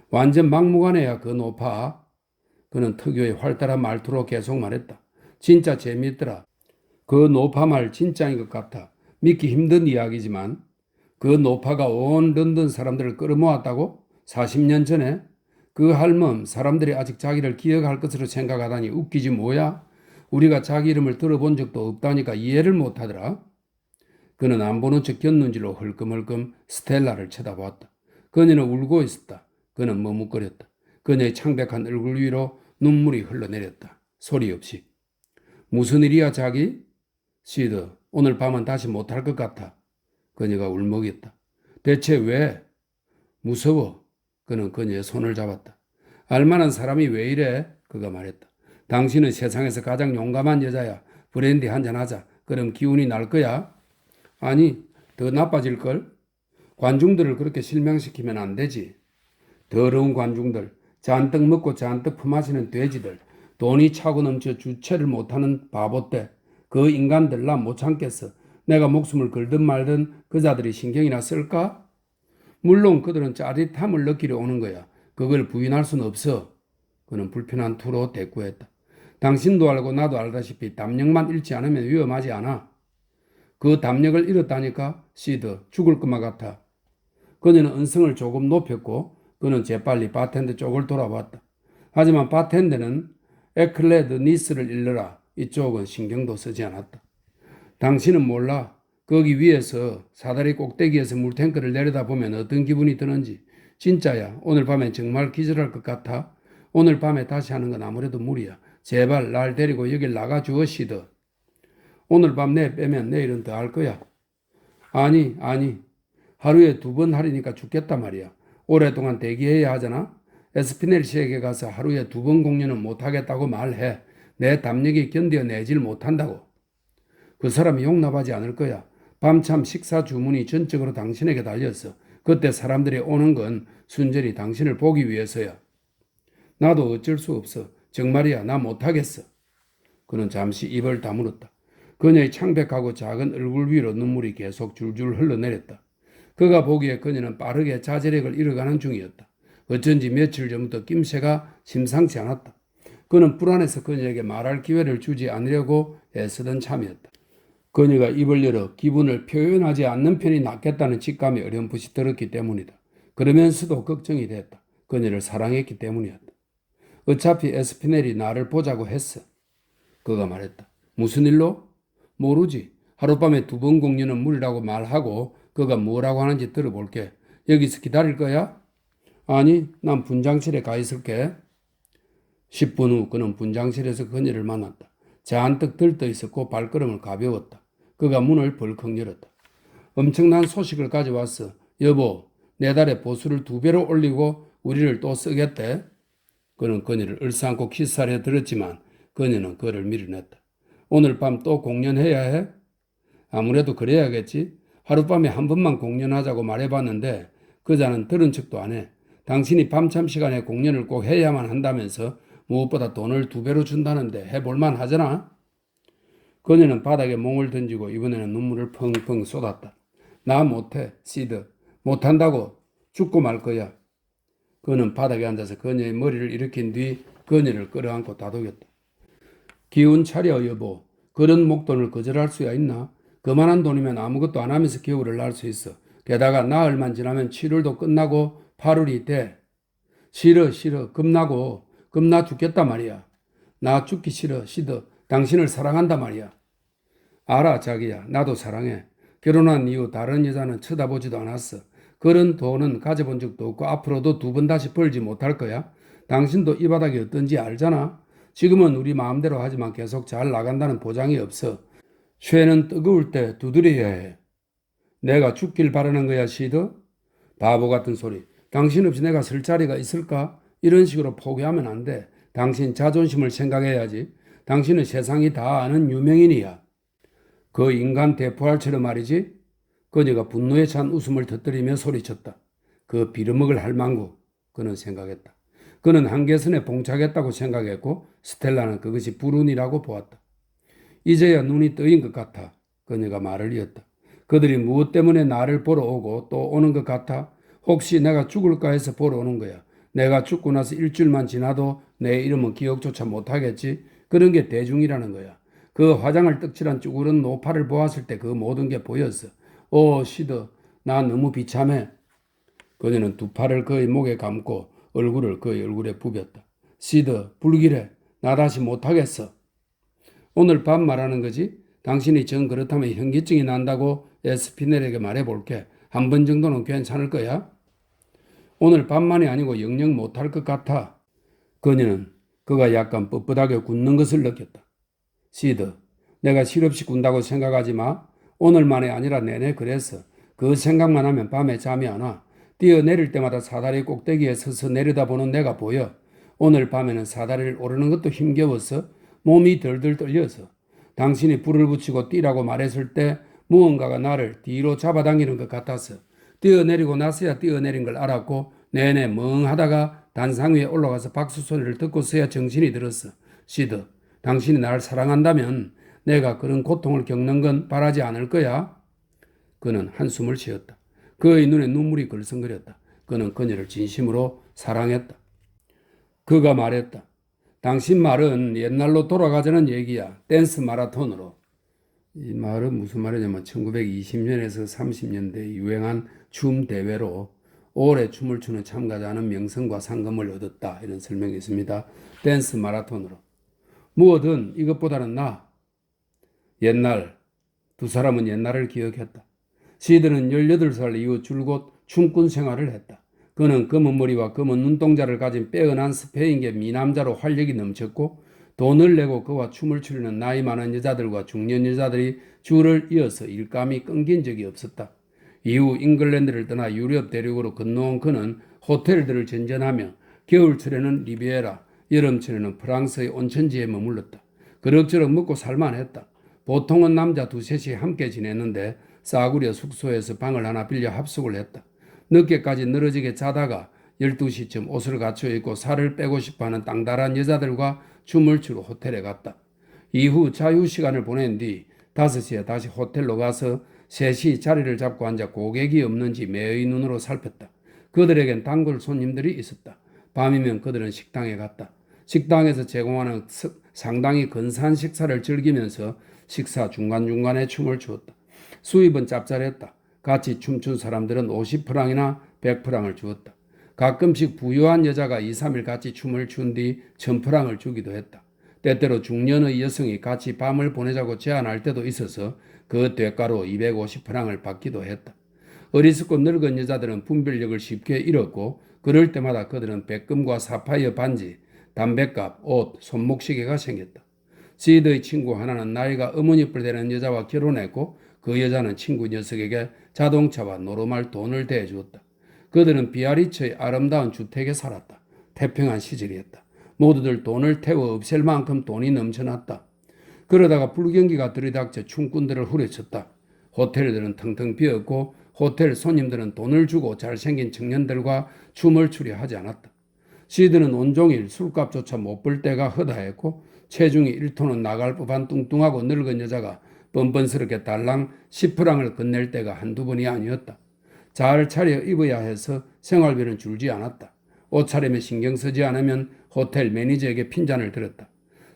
완전 막무가내야 그 노파. 그는 특유의 활달한 말투로 계속 말했다. 진짜 재미있더라. 그 노파 말 진짜인 것 같아. 믿기 힘든 이야기지만 그 노파가 온 런던 사람들을 끌어모았다고? 40년 전에? 그 할멈 사람들이 아직 자기를 기억할 것으로 생각하다니 웃기지 뭐야? 우리가 자기 이름을 들어본 적도 없다니까 이해를 못하더라. 그는 안 보는 척 곁눈질로 헐끔헐끔 스텔라를 쳐다보았다. 그녀는 울고 있었다. 그는 머뭇거렸다. 그녀의 창백한 얼굴 위로 눈물이 흘러내렸다. 소리 없이. 무슨 일이야 자기? 시드, 오늘 밤은 다시 못할 것 같아. 그녀가 울먹였다. 대체 왜? 무서워. 그는 그녀의 손을 잡았다. 알만한 사람이 왜 이래? 그가 말했다. 당신은 세상에서 가장 용감한 여자야. 브랜디 한잔 하자. 그럼 기운이 날 거야? 아니, 더 나빠질걸? 관중들을 그렇게 실명시키면 안 되지. 더러운 관중들, 잔뜩 먹고 잔뜩 품하시는 돼지들, 돈이 차고 넘쳐 주체를 못하는 바보떼, 그 인간들 나 못 참겠어. 내가 목숨을 걸든 말든 그자들이 신경이나 쓸까? 물론 그들은 짜릿함을 느끼려 오는 거야. 그걸 부인할 수는 없어. 그는 불편한 투로 대꾸했다. 당신도 알고 나도 알다시피 담력만 잃지 않으면 위험하지 않아. 그 담력을 잃었다니까? 시드, 죽을 것만 같아. 그녀는 언성을 조금 높였고 그는 재빨리 바텐더 쪽을 돌아봤다. 하지만 바텐더는 에클레드 니스를 일러라. 이쪽은 신경도 쓰지 않았다. 당신은 몰라. 거기 위에서 사다리 꼭대기에서 물탱크를 내려다보면 어떤 기분이 드는지. 진짜야. 오늘 밤엔 정말 기절할 것 같아. 오늘 밤에 다시 하는 건 아무래도 무리야. 제발 날 데리고 여길 나가주어 시드. 오늘 밤 내 빼면 내일은 더 할 거야. 아니. 하루에 2번 하려니까 죽겠단 말이야. 오랫동안 대기해야 하잖아. 에스피넬 씨에게 가서 하루에 2번 공연은 못하겠다고 말해. 내 담력이 견뎌내질 못한다고. 그 사람이 용납하지 않을 거야. 밤참 식사 주문이 전적으로 당신에게 달렸어. 그때 사람들이 오는 건 순전히 당신을 보기 위해서야. 나도 어쩔 수 없어. 정말이야, 나 못하겠어. 그는 잠시 입을 다물었다. 그녀의 창백하고 작은 얼굴 위로 눈물이 계속 줄줄 흘러내렸다. 그가 보기에 그녀는 빠르게 자제력을 잃어가는 중이었다. 어쩐지 며칠 전부터 낌새가 심상치 않았다. 그는 불안해서 그녀에게 말할 기회를 주지 않으려고 애쓰던 참이었다. 그녀가 입을 열어 기분을 표현하지 않는 편이 낫겠다는 직감이 어렴풋이 들었기 때문이다. 그러면서도 걱정이 됐다. 그녀를 사랑했기 때문이었다. 어차피 에스피넬이 나를 보자고 했어. 그가 말했다. 무슨 일로? 모르지. 하룻밤에 2번 공연은 무리라고 말하고 그가 뭐라고 하는지 들어볼게. 여기서 기다릴 거야? 아니, 난 분장실에 가 있을게. 10분 후 그는 분장실에서 그녀를 만났다. 잔뜩 들떠 있었고 발걸음을 가벼웠다. 그가 문을 벌컥 열었다. 엄청난 소식을 가져왔어. 여보, 내달에 보수를 2배로 올리고 우리를 또 쓰겠대. 그는 그녀를 얼싸안고 키스하려 들었지만 그녀는 그를 밀어냈다. 오늘 밤 또 공연해야 해? 아무래도 그래야겠지. 하룻밤에 한 번만 공연하자고 말해봤는데 그자는 들은 척도 안 해. 당신이 밤참 시간에 공연을 꼭 해야만 한다면서 무엇보다 돈을 2배로 준다는데 해볼만 하잖아. 그녀는 바닥에 몽을 던지고 이번에는 눈물을 펑펑 쏟았다. 나 못해, 시드. 못한다고. 죽고 말 거야. 그는 바닥에 앉아서 그녀의 머리를 일으킨 뒤 그녀를 끌어안고 다독였다. 기운 차려 여보. 그런 목돈을 거절할 수야 있나? 그만한 돈이면 아무것도 안 하면서 겨울을 날 수 있어. 게다가 나흘만 지나면 7월도 끝나고 8월이 돼. 싫어. 겁나 죽겠단 말이야. 나 죽기 싫어. 시드. 당신을 사랑한단 말이야. 알아 자기야. 나도 사랑해. 결혼한 이후 다른 여자는 쳐다보지도 않았어. 그런 돈은 가져본 적도 없고 앞으로도 2번 다시 벌지 못할 거야. 당신도 이 바닥이 어떤지 알잖아. 지금은 우리 마음대로 하지만 계속 잘 나간다는 보장이 없어. 쇠는 뜨거울 때 두드려야 해. 내가 죽길 바라는 거야, 시드? 바보 같은 소리. 당신 없이 내가 설 자리가 있을까? 이런 식으로 포기하면 안 돼. 당신 자존심을 생각해야지. 당신은 세상이 다 아는 유명인이야. 그 인간 대포알처럼 말이지. 그녀가 분노에 찬 웃음을 터뜨리며 소리쳤다. 그 빌어먹을 할망구. 그는 생각했다. 그는 한계선에 봉착했다고 생각했고 스텔라는 그것이 불운이라고 보았다. 이제야 눈이 뜨인 것 같아 그녀가 말을 이었다. 그들이 무엇 때문에 나를 보러 오고 또 오는 것 같아? 혹시 내가 죽을까 해서 보러 오는 거야. 내가 죽고 나서 일주일만 지나도 내 이름은 기억조차 못하겠지. 그런 게 대중이라는 거야. 그 화장을 떡칠한 쭈그른 노파를 보았을 때 그 모든 게 보였어. 오 시드, 나 너무 비참해. 그녀는 두 팔을 그의 목에 감고 얼굴을 그의 얼굴에 부볐다. 시드, 불길해. 나 다시 못하겠어. 오늘 밤 말하는 거지? 당신이 정 그렇다면 현기증이 난다고 에스피넬에게 말해볼게. 한 번 정도는 괜찮을 거야? 오늘 밤만이 아니고 영영 못할 것 같아. 그녀는 그가 약간 뻣뻣하게 굳는 것을 느꼈다. 시드, 내가 실없이 군다고 생각하지 마. 오늘만이 아니라 내내 그랬어. 그 생각만 하면 밤에 잠이 안 와. 뛰어내릴 때마다 사다리 꼭대기에 서서 내려다보는 내가 보여. 오늘 밤에는 사다리를 오르는 것도 힘겨웠어. 몸이 덜덜 떨려서. 당신이 불을 붙이고 뛰라고 말했을 때 무언가가 나를 뒤로 잡아당기는 것 같았어. 뛰어내리고 나서야 뛰어내린 걸 알았고 내내 멍하다가 단상 위에 올라가서 박수 소리를 듣고서야 정신이 들었어. 시드, 당신이 나를 사랑한다면 내가 그런 고통을 겪는 건 바라지 않을 거야. 그는 한숨을 쉬었다. 그의 눈에 눈물이 글썽거렸다. 그는 그녀를 진심으로 사랑했다. 그가 말했다. 당신 말은 옛날로 돌아가자는 얘기야. 댄스 마라톤으로. 이 말은 무슨 말이냐면 1920년에서 30년대에 유행한 춤 대회로 오래 춤을 추는 참가자는 명성과 상금을 얻었다. 이런 설명이 있습니다. 댄스 마라톤으로. 무엇든 이것보다는 옛날, 두 사람은 옛날을 기억했다. 시드는 18살 이후 줄곧 춤꾼 생활을 했다. 그는 검은 머리와 검은 눈동자를 가진 빼어난 스페인계 미남자로 활력이 넘쳤고 돈을 내고 그와 춤을 추려는 나이 많은 여자들과 중년 여자들이 줄을 이어서 일감이 끊긴 적이 없었다. 이후 잉글랜드를 떠나 유럽 대륙으로 건너온 그는 호텔들을 전전하며 겨울철에는 리비에라, 여름철에는 프랑스의 온천지에 머물렀다. 그럭저럭 먹고 살만했다. 보통은 남자 두셋이 함께 지냈는데 싸구려 숙소에서 방을 하나 빌려 합숙을 했다. 늦게까지 늘어지게 자다가 12시쯤 옷을 갖춰 입고 살을 빼고 싶어하는 땅달한 여자들과 춤을 추러 호텔에 갔다. 이후 자유시간을 보낸 뒤 5시에 다시 호텔로 가서 셋이 자리를 잡고 앉아 고객이 없는지 매의 눈으로 살폈다. 그들에겐 단골 손님들이 있었다. 밤이면 그들은 식당에 갔다. 식당에서 제공하는 상당히 근사한 식사를 즐기면서 식사 중간중간에 춤을 추었다. 수입은 짭짤했다. 같이 춤춘 사람들은 50프랑이나 100프랑을 주었다. 가끔씩 부유한 여자가 2, 3일 같이 춤을 춘 뒤 1000프랑을 주기도 했다. 때때로 중년의 여성이 같이 밤을 보내자고 제안할 때도 있어서 그 대가로 250프랑을 받기도 했다. 어리석고 늙은 여자들은 분별력을 쉽게 잃었고 그럴 때마다 그들은 백금과 사파이어 반지, 담뱃값, 옷, 손목시계가 생겼다. 시드의 친구 하나는 나이가 어머니뻘 되는 여자와 결혼했고 그 여자는 친구 녀석에게 자동차와 노르말 돈을 대주었다. 그들은 비아리츠의 아름다운 주택에 살았다. 태평한 시절이었다. 모두들 돈을 태워 없앨 만큼 돈이 넘쳐났다. 그러다가 불경기가 들이닥쳐 춤꾼들을 후려쳤다. 호텔들은 텅텅 비었고 호텔 손님들은 돈을 주고 잘생긴 청년들과 춤을 추려 하지 않았다. 시드는 온종일 술값조차 못 벌 때가 허다했고 체중이 1톤은 나갈 법한 뚱뚱하고 늙은 여자가 뻔뻔스럽게 달랑 10프랑을 건넬 때가 한두 번이 아니었다. 잘 차려 입어야 해서 생활비는 줄지 않았다. 옷차림에 신경 쓰지 않으면 호텔 매니저에게 핀잔을 들었다.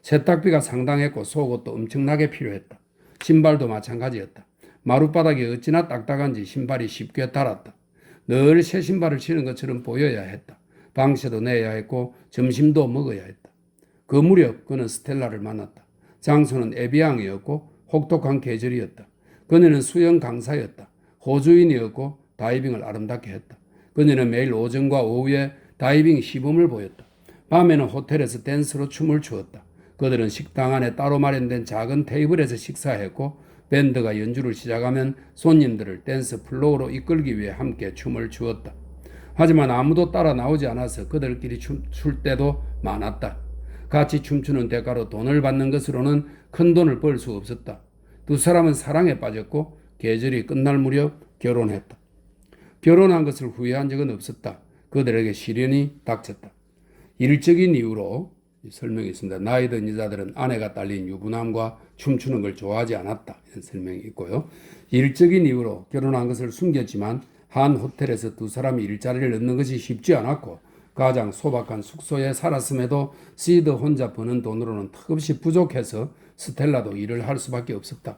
세탁비가 상당했고 속옷도 엄청나게 필요했다. 신발도 마찬가지였다. 마룻바닥이 어찌나 딱딱한지 신발이 쉽게 닳았다. 늘 새 신발을 신은 것처럼 보여야 했다. 방세도 내야 했고 점심도 먹어야 했다. 그 무렵 그는 스텔라를 만났다. 장소는 에비앙이었고 혹독한 계절이었다. 그녀는 수영 강사였다. 호주인이었고 다이빙을 아름답게 했다. 그녀는 매일 오전과 오후에 다이빙 시범을 보였다. 밤에는 호텔에서 댄스로 춤을 추었다. 그들은 식당 안에 따로 마련된 작은 테이블에서 식사했고 밴드가 연주를 시작하면 손님들을 댄스 플로어로 이끌기 위해 함께 춤을 추었다. 하지만 아무도 따라 나오지 않아서 그들끼리 출 때도 많았다. 같이 춤추는 대가로 돈을 받는 것으로는 큰 돈을 벌 수 없었다. 두 사람은 사랑에 빠졌고 계절이 끝날 무렵 결혼했다. 결혼한 것을 후회한 적은 없었다. 그들에게 시련이 닥쳤다. 일적인 이유로 설명이 있습니다. 나이 든 여자들은 아내가 딸린 유부남과 춤추는 걸 좋아하지 않았다. 이런 설명이 있고요. 일적인 이유로 결혼한 것을 숨겼지만 한 호텔에서 두 사람이 일자리를 얻는 것이 쉽지 않았고 가장 소박한 숙소에 살았음에도 시드 혼자 버는 돈으로는 턱없이 부족해서 스텔라도 일을 할 수밖에 없었다.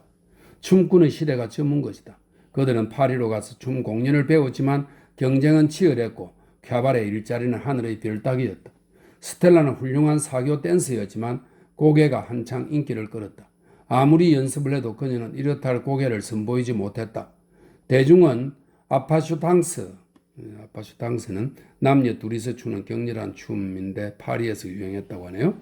춤꾸는 시대가 저문 것이다. 그들은 파리로 가서 춤 공연을 배웠지만 경쟁은 치열했고 캬바레 일자리는 하늘의 별 따기였다. 스텔라는 훌륭한 사교 댄서였지만 고개가 한창 인기를 끌었다. 아무리 연습을 해도 그녀는 이렇다 할 고개를 선보이지 못했다. 대중은 아파슈탕스는 남녀 둘이서 추는 격렬한 춤인데 파리에서 유행했다고 하네요.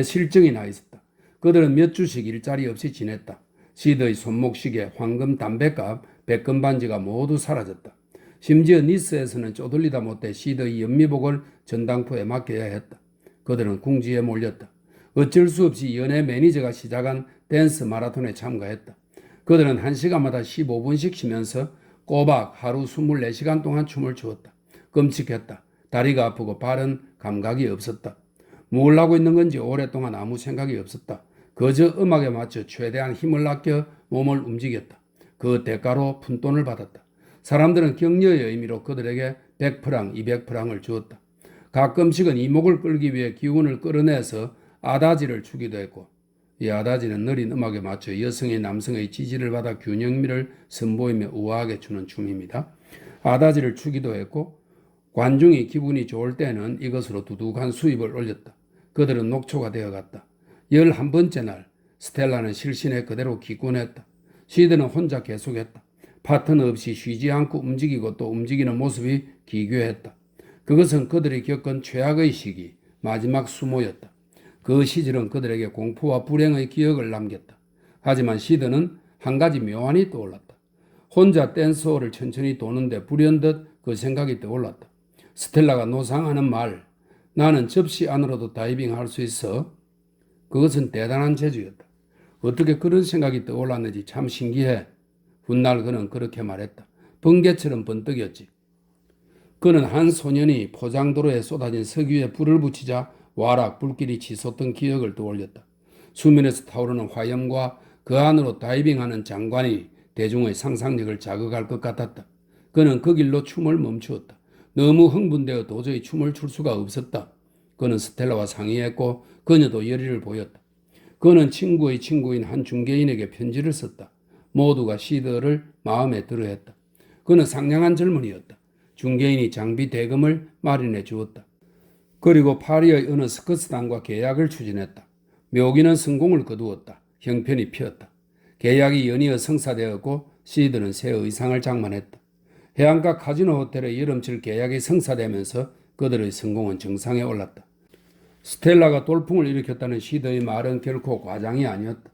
실증이 나 있었다. 그들은 몇 주씩 일자리 없이 지냈다. 시드의 손목시계, 황금 담뱃값, 백금 반지가 모두 사라졌다. 심지어 니스에서는 쪼들리다 못해 시드의 연미복을 전당포에 맡겨야 했다. 그들은 궁지에 몰렸다. 어쩔 수 없이 연예 매니저가 시작한 댄스 마라톤에 참가했다. 그들은 1시간마다 15분씩 쉬면서 꼬박 하루 24시간 동안 춤을 추었다. 끔찍했다. 다리가 아프고 발은 감각이 없었다. 뭘 하고 있는 건지 오랫동안 아무 생각이 없었다. 그저 음악에 맞춰 최대한 힘을 아껴 몸을 움직였다. 그 대가로 푼돈을 받았다. 사람들은 격려의 의미로 그들에게 100프랑, 200프랑을 주었다. 가끔씩은 이목을 끌기 위해 기운을 끌어내서 아다지를 추기도 했고 이 아다지는 느린 음악에 맞춰 여성이 남성의 지지를 받아 균형미를 선보이며 우아하게 추는 춤입니다. 아다지를 추기도 했고 관중이 기분이 좋을 때는 이것으로 두둑한 수입을 올렸다. 그들은 녹초가 되어갔다. 11번째 날 스텔라는 실신에 그대로 기권했다. 시드는 혼자 계속했다. 파트너 없이 쉬지 않고 움직이고 또 움직이는 모습이 기괴했다. 그것은 그들이 겪은 최악의 시기, 마지막 수모였다. 그 시절은 그들에게 공포와 불행의 기억을 남겼다. 하지만 시드는 한 가지 묘안이 떠올랐다. 혼자 댄스홀을 천천히 도는데 불현듯 그 생각이 떠올랐다. 스텔라가 노상하는 말, 나는 접시 안으로도 다이빙할 수 있어. 그것은 대단한 재주였다. 어떻게 그런 생각이 떠올랐는지 참 신기해. 훗날 그는 그렇게 말했다. 번개처럼 번뜩였지. 그는 한 소년이 포장도로에 쏟아진 석유에 불을 붙이자 와락 불길이 치솟던 기억을 떠올렸다. 수면에서 타오르는 화염과 그 안으로 다이빙하는 장관이 대중의 상상력을 자극할 것 같았다. 그는 그 길로 춤을 멈추었다. 너무 흥분되어 도저히 춤을 출 수가 없었다. 그는 스텔라와 상의했고 그녀도 열의를 보였다. 그는 친구의 친구인 한 중개인에게 편지를 썼다. 모두가 시드를 마음에 들어했다. 그는 상냥한 젊은이였다. 중개인이 장비 대금을 마련해 주었다. 그리고 파리의 어느 스커스단과 계약을 추진했다. 묘기는 성공을 거두었다. 형편이 피었다. 계약이 연이어 성사되었고 시드는 새 의상을 장만했다. 해안가 카지노 호텔의 여름철 계약이 성사되면서 그들의 성공은 정상에 올랐다. 스텔라가 돌풍을 일으켰다는 시드의 말은 결코 과장이 아니었다.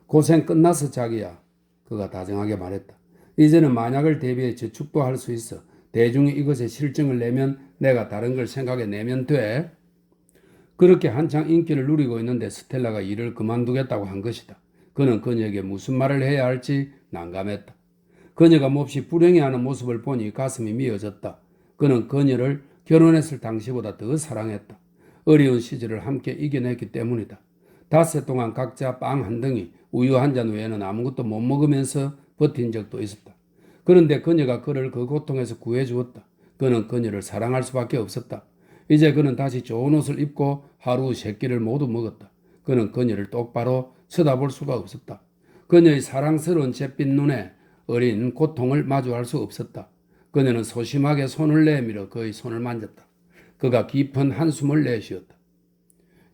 고생 끝났어 자기야. 그가 다정하게 말했다. 이제는 만약을 대비해 저축도 할 수 있어. 대중이 이것에 실증을 내면 내가 다른 걸 생각해 내면 돼. 그렇게 한창 인기를 누리고 있는데 스텔라가 일을 그만두겠다고 한 것이다. 그는 그녀에게 무슨 말을 해야 할지 난감했다. 그녀가 몹시 불행해하는 모습을 보니 가슴이 미어졌다. 그는 그녀를 결혼했을 당시보다 더 사랑했다. 어려운 시절을 함께 이겨냈기 때문이다. 닷새 동안 각자 빵 한 덩이, 우유 한 잔 외에는 아무것도 못 먹으면서 버틴 적도 있었다. 그런데 그녀가 그를 그 고통에서 구해주었다. 그는 그녀를 사랑할 수밖에 없었다. 이제 그는 다시 좋은 옷을 입고 하루 세 끼를 모두 먹었다. 그는 그녀를 똑바로 쳐다볼 수가 없었다. 그녀의 사랑스러운 잿빛 눈에 어린 고통을 마주할 수 없었다. 그녀는 소심하게 손을 내밀어 그의 손을 만졌다. 그가 깊은 한숨을 내쉬었다.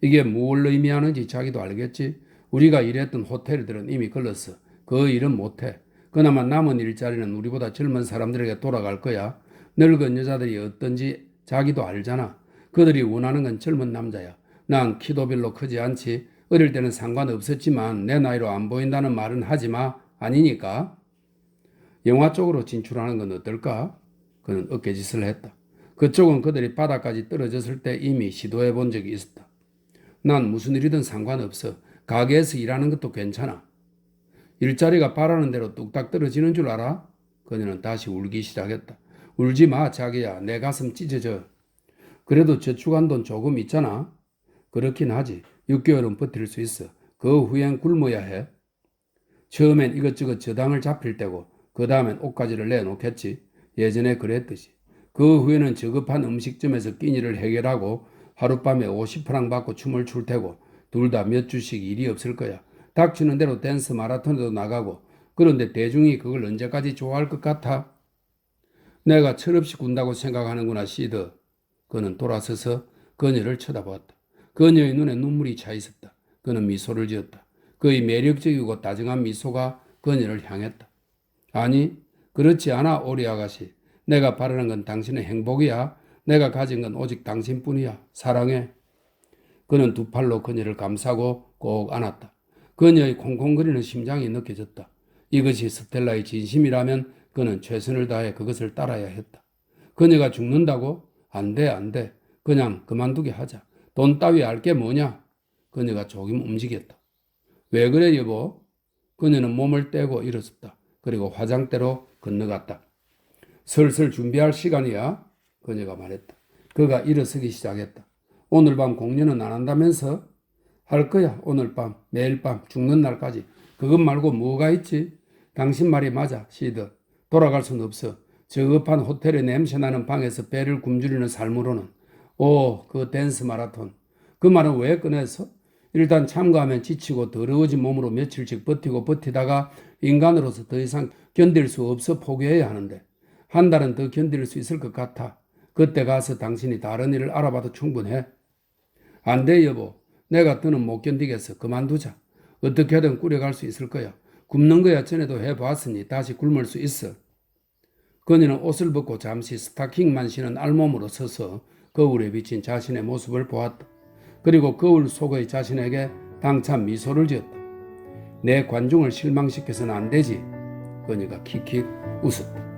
이게 뭘 의미하는지 자기도 알겠지? 우리가 일했던 호텔들은 이미 걸렸어. 그 일은 못해. 그나마 남은 일자리는 우리보다 젊은 사람들에게 돌아갈 거야. 늙은 여자들이 어떤지 자기도 알잖아. 그들이 원하는 건 젊은 남자야. 난 키도 별로 크지 않지. 어릴 때는 상관없었지만 내 나이로 안 보인다는 말은 하지 마. 아니니까. 영화 쪽으로 진출하는 건 어떨까? 그는 어깨짓을 했다. 그쪽은 그들이 바닥까지 떨어졌을 때 이미 시도해 본 적이 있었다. 난 무슨 일이든 상관없어. 가게에서 일하는 것도 괜찮아. 일자리가 바라는 대로 뚝딱 떨어지는 줄 알아? 그녀는 다시 울기 시작했다. 울지 마 자기야. 내 가슴 찢어져. 그래도 저축한 돈 조금 있잖아. 그렇긴 하지. 6개월은 버틸 수 있어. 그 후엔 굶어야 해. 처음엔 이것저것 저당을 잡힐 때고 그 다음엔 옷가지를 내놓겠지. 예전에 그랬듯이. 그 후에는 저급한 음식점에서 끼니를 해결하고 하룻밤에 50프랑 받고 춤을 출 테고 둘 다 몇 주씩 일이 없을 거야. 닥치는 대로 댄스 마라톤에도 나가고. 그런데 대중이 그걸 언제까지 좋아할 것 같아? 내가 철없이 군다고 생각하는구나, 시드. 그는 돌아서서 그녀를 쳐다보았다. 그녀의 눈에 눈물이 차 있었다. 그는 미소를 지었다. 그의 매력적이고 따증한 미소가 그녀를 향했다. 아니, 그렇지 않아, 오리 아가씨. 내가 바라는 건 당신의 행복이야. 내가 가진 건 오직 당신뿐이야. 사랑해. 그는 두 팔로 그녀를 감싸고 꼭 안았다. 그녀의 콩콩거리는 심장이 느껴졌다. 이것이 스텔라의 진심이라면 그는 최선을 다해 그것을 따라야 했다. 그녀가 죽는다고? 안 돼, 안 돼. 그냥 그만두게 하자. 돈 따위 알게 뭐냐? 그녀가 조금 움직였다. 왜 그래, 여보? 그녀는 몸을 떼고 일어섰다. 그리고 화장대로 건너갔다. 슬슬 준비할 시간이야. 그녀가 말했다. 그가 일어서기 시작했다. 오늘 밤 공연은 안 한다면서? 할 거야. 오늘 밤, 매일 밤, 죽는 날까지. 그것 말고 뭐가 있지? 당신 말이 맞아, 시드. 돌아갈 순 없어. 저급한 호텔의 냄새나는 방에서 배를 굶주리는 삶으로는. 오, 그 댄스 마라톤. 그 말은 왜 꺼냈어? 일단 참가하면 지치고 더러워진 몸으로 며칠씩 버티고 버티다가 인간으로서 더 이상 견딜 수 없어 포기해야 하는데 한 달은 더 견딜 수 있을 것 같아. 그때 가서 당신이 다른 일을 알아봐도 충분해. 안 돼, 여보. 내가 더는 못 견디겠어. 그만두자. 어떻게든 꾸려갈 수 있을 거야. 굶는 거야 전에도 해봤으니 다시 굶을 수 있어. 그녀는 옷을 벗고 잠시 스타킹만 신은 알몸으로 서서 거울에 비친 자신의 모습을 보았다. 그리고 거울 속의 자신에게 당찬 미소를 지었다. 내 관중을 실망시켜서는 안 되지. 그녀가 킥킥 웃었다.